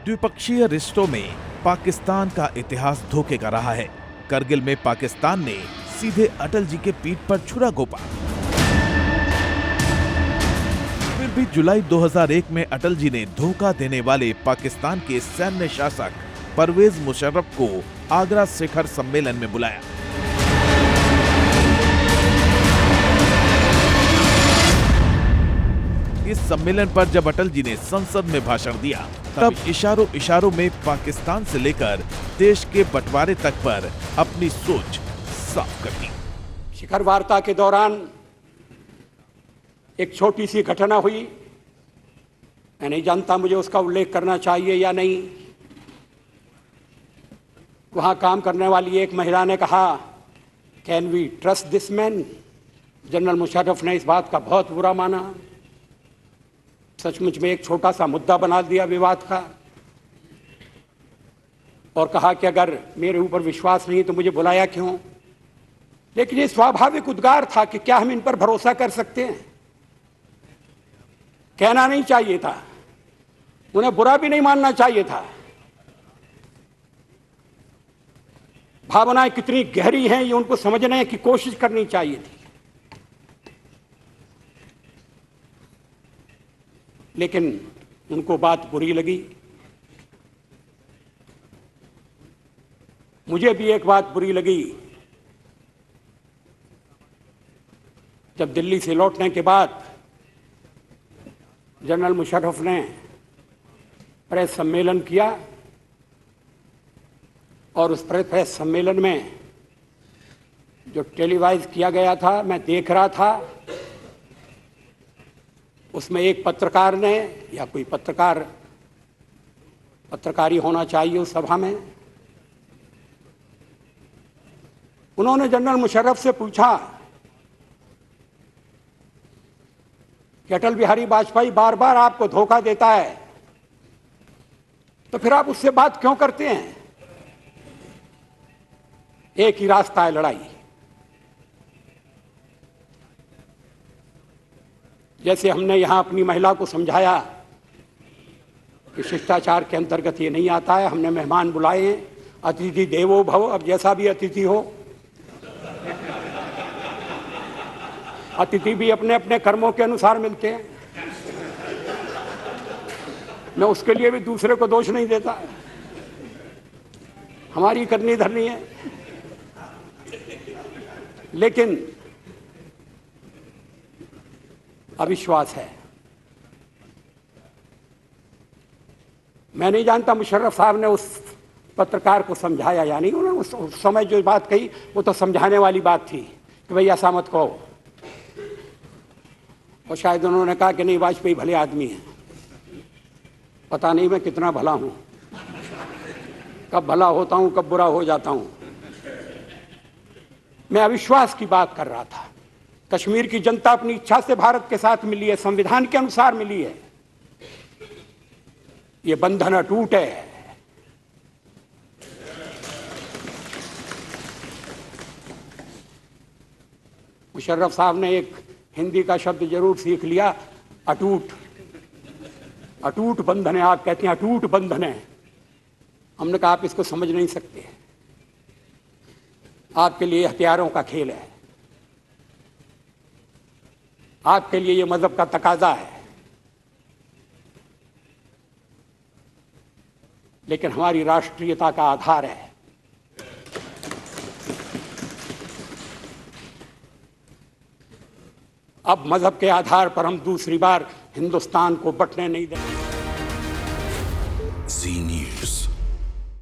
द्विपक्षीय रिश्तों में पाकिस्तान का इतिहास धोखे का रहा है। करगिल में पाकिस्तान ने सीधे अटल जी के पीठ पर छुरा घोंपा। फिर भी जुलाई 2001 में अटल जी ने धोखा देने वाले पाकिस्तान के सैन्य शासक परवेज मुशर्रफ को आगरा शिखर सम्मेलन में बुलाया। इस सम्मेलन पर जब अटल जी ने संसद में भाषण दिया, तब इशारों इशारों में पाकिस्तान से लेकर देश के बंटवारे तक पर अपनी सोच साफ कर दी। शिखर वार्ता के दौरान एक छोटी सी घटना हुई। मैं नहीं जानता मुझे उसका उल्लेख करना चाहिए या नहीं। वहां काम करने वाली एक महिला ने कहा, can we trust this man? General Musharraf ने इस बात का बहुत बुरा माना। सचमुच में एक छोटा सा मुद्दा बना दिया विवाद का, और कहा कि अगर मेरे ऊपर विश्वास नहीं तो मुझे बुलाया क्यों? लेकिन ये स्वाभाविक उद्गार था कि क्या हम इन पर भरोसा कर सकते हैं? कहना नहीं चाहिए था, उन्हें बुरा भी नहीं मानना चाहिए था। भावनाएं कितनी गहरी हैं ये उनको समझने की कोशिश करनी चाहिए थी। लेकिन उनको बात बुरी लगी। मुझे भी एक बात बुरी लगी। जब दिल्ली से लौटने के बाद जनरल मुशर्रफ ने प्रेस सम्मेलन किया, और उस प्रेस सम्मेलन में जो टेलीवाइज किया गया था, मैं देख रहा था। उसमें एक पत्रकार ने, या कोई पत्रकारी होना चाहिए उस सभा में, उन्होंने जनरल मुशर्रफ से पूछा कि अटल बिहारी वाजपेयी बार बार आपको धोखा देता है, तो फिर आप उससे बात क्यों करते हैं? एक ही रास्ता है लड़ाई। जैसे हमने यहां अपनी महिला को समझाया कि शिष्टाचार के अंतर्गत ये नहीं आता है, हमने मेहमान बुलाए हैं, अतिथि देवो भव। अब जैसा भी अतिथि हो, अतिथि भी अपने अपने कर्मों के अनुसार मिलते हैं। मैं उसके लिए भी दूसरे को दोष नहीं देता, हमारी करनी धरनी है। लेकिन अविश्वास है। मैं नहीं जानता मुशर्रफ साहब ने उस पत्रकार को समझाया या नहीं। उन्होंने उस समय जो बात कही वो तो समझाने वाली बात थी कि भाई ऐसा मत कहो, और शायद उन्होंने कहा कि नहीं, वाजपेयी भले आदमी हैं। पता नहीं मैं कितना भला हूं, कब भला होता हूं, कब बुरा हो जाता हूं। मैं अविश्वास की बात कर रहा था। कश्मीर की जनता अपनी इच्छा से भारत के साथ मिली है, संविधान के अनुसार मिली है। ये बंधन अटूट है। मुशर्रफ साहब ने एक हिंदी का शब्द जरूर सीख लिया, अटूट। अटूट बंधन है, आप कहते हैं अटूट बंधन है। हमने कहा आप इसको समझ नहीं सकते, आपके लिए हथियारों का खेल है, आपके लिए ये मजहब का तकाजा है। लेकिन हमारी राष्ट्रीयता का आधार है। अब मजहब के आधार पर हम दूसरी बार हिंदुस्तान को बंटने नहीं देंगे। जी न्यूज़।